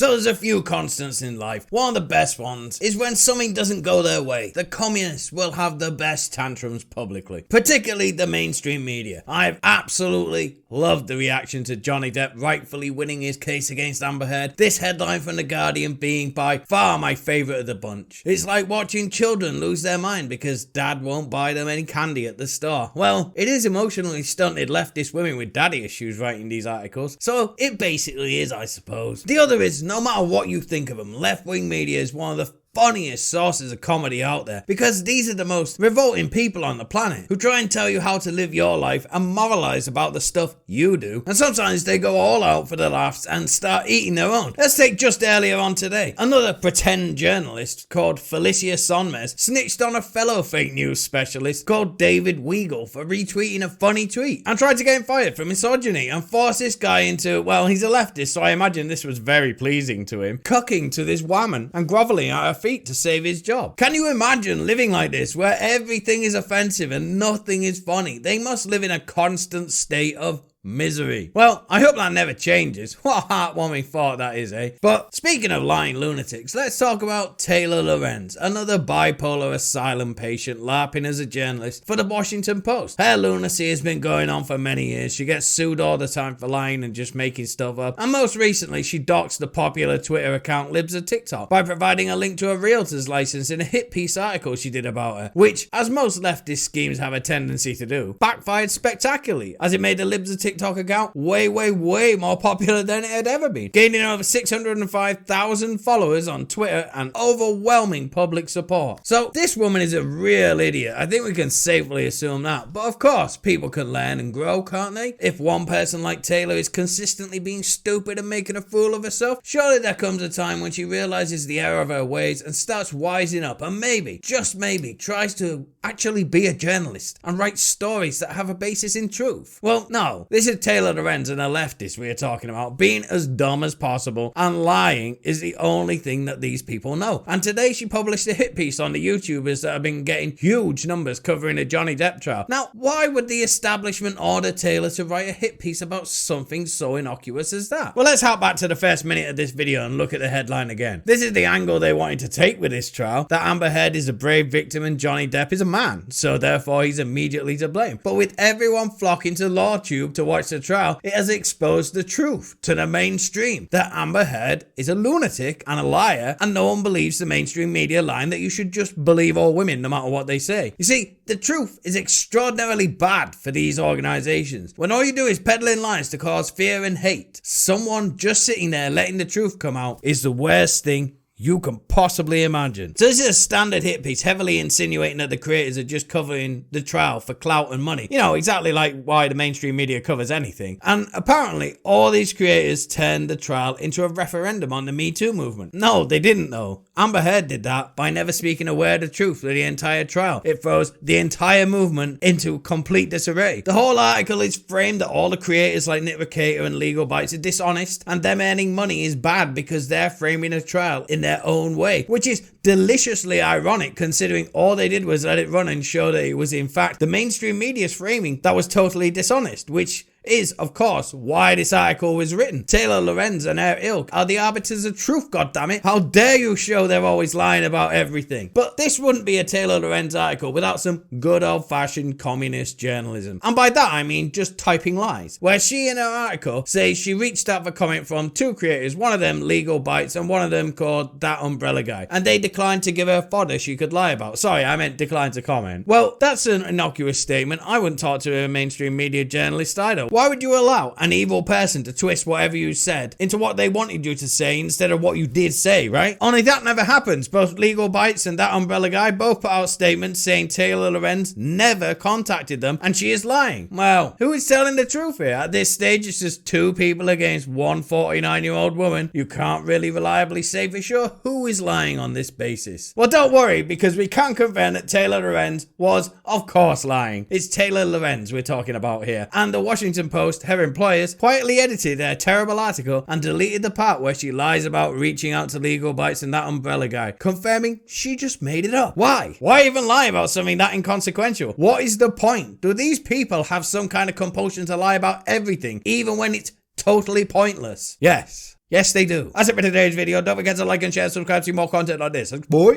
So there's a few constants in life. One of the best ones is when something doesn't go their way, the communists will have the best tantrums publicly, particularly the mainstream media. I've absolutely loved the reaction to Johnny Depp rightfully winning his case against Amber Heard. This headline from The Guardian being by far my favourite of the bunch. It's like watching children lose their mind because dad won't buy them any candy at the store. Well, it is emotionally stunted leftist women with daddy issues writing these articles, so it basically is, I suppose. The other is, no matter what you think of them, left-wing media is one of the funniest sources of comedy out there, because these are the most revolting people on the planet who try and tell you how to live your life and moralize about the stuff you do, and sometimes they go all out for the laughs and start eating their own. Let's take just earlier on today. Another pretend journalist called Felicia Sonmez snitched on a fellow fake news specialist called David Weigel for retweeting a funny tweet and tried to get him fired for misogyny and force this guy into, well, he's a leftist, so I imagine this was very pleasing to him, cucking to this woman and groveling at her feet to save his job. Can you imagine living like this, where everything is offensive and nothing is funny? They must live in a constant state of misery. Well, I hope that never changes. What a heartwarming thought that is, eh? But speaking of lying lunatics, let's talk about Taylor Lorenz, another bipolar asylum patient LARPing as a journalist for the Washington Post. Her lunacy has been going on for many years. She gets sued all the time for lying and just making stuff up. And most recently, she doxed the popular Twitter account Libs of TikTok by providing a link to a realtor's license in a hit piece article she did about her, which, as most leftist schemes have a tendency to do, backfired spectacularly, as it made the Libs of TikTok account way more popular than it had ever been, gaining over 605,000 followers on Twitter and overwhelming public support. So this woman is a real idiot. I think we can safely assume that. But of course, people can learn and grow, can't they? If one person like Taylor is consistently being stupid and making a fool of herself, surely there comes a time when she realizes the error of her ways and starts wising up, and maybe, just maybe, tries to actually be a journalist and write stories that have a basis in truth. Well, no, this is Taylor Lorenz and a leftist we are talking about, being as dumb as possible, and lying is the only thing that these people know. And today she published a hit piece on the YouTubers that have been getting huge numbers covering the Johnny Depp trial. Now, why would the establishment order Taylor to write a hit piece about something so innocuous as that? Well, let's hop back to the first minute of this video and look at the headline again. This is the angle they wanted to take with this trial, that Amber Heard is a brave victim and Johnny Depp is a man, so therefore he's immediately to blame. But with everyone flocking to LawTube to watch the trial, it has exposed the truth to the mainstream, that Amber Heard is a lunatic and a liar, and no one believes the mainstream media line that you should just believe all women no matter what they say. You see, the truth is extraordinarily bad for these organizations. When all you do is peddling lies to cause fear and hate, someone just sitting there letting the truth come out is the worst thing you can possibly imagine. So this is a standard hit piece, heavily insinuating that the creators are just covering the trial for clout and money. You know, exactly like why the mainstream media covers anything. And apparently, all these creators turned the trial into a referendum on the Me Too movement. No, they didn't though. Amber Heard did that by never speaking a word of truth for the entire trial. It throws the entire movement into complete disarray. The whole article is framed that all the creators like Nick Ricator and Legal Bytes are dishonest, and them earning money is bad because they're framing a trial in their own way, which is deliciously ironic considering all they did was let it run and show that it was in fact the mainstream media's framing that was totally dishonest, which is, of course, why this article was written. Taylor Lorenz and her ilk are the arbiters of truth, goddammit. How dare you show they're always lying about everything? But this wouldn't be a Taylor Lorenz article without some good old-fashioned communist journalism. And by that I mean just typing lies. Where she in her article says she reached out for comment from two creators, one of them Legal Bytes and one of them called thatumbrellaguy, and they declined to give her fodder she could lie about. Sorry, I meant declined to comment. Well, that's an innocuous statement. I wouldn't talk to a mainstream media journalist either. Why would you allow an evil person to twist whatever you said into what they wanted you to say instead of what you did say, right? Only that never happens. Both Legal Bytes and thatumbrellaguy both put out statements saying Taylor Lorenz never contacted them and she is lying. Well, who is telling the truth here? At this stage, it's just two people against one 49-year-old woman. You can't really reliably say for sure who is lying on this basis. Well, don't worry, because we can confirm that Taylor Lorenz was, of course, lying. It's Taylor Lorenz we're talking about here. And the Washington Post, her employers, quietly edited their terrible article and deleted the part where she lies about reaching out to Legal Bytes and thatumbrellaguy, confirming she just made it up. Why? Why even lie about something that inconsequential? What is the point? Do these people have some kind of compulsion to lie about everything, even when it's totally pointless? Yes. Yes, they do. That's it for today's video. Don't forget to like and share, subscribe to see more content like this. Thanks, boy.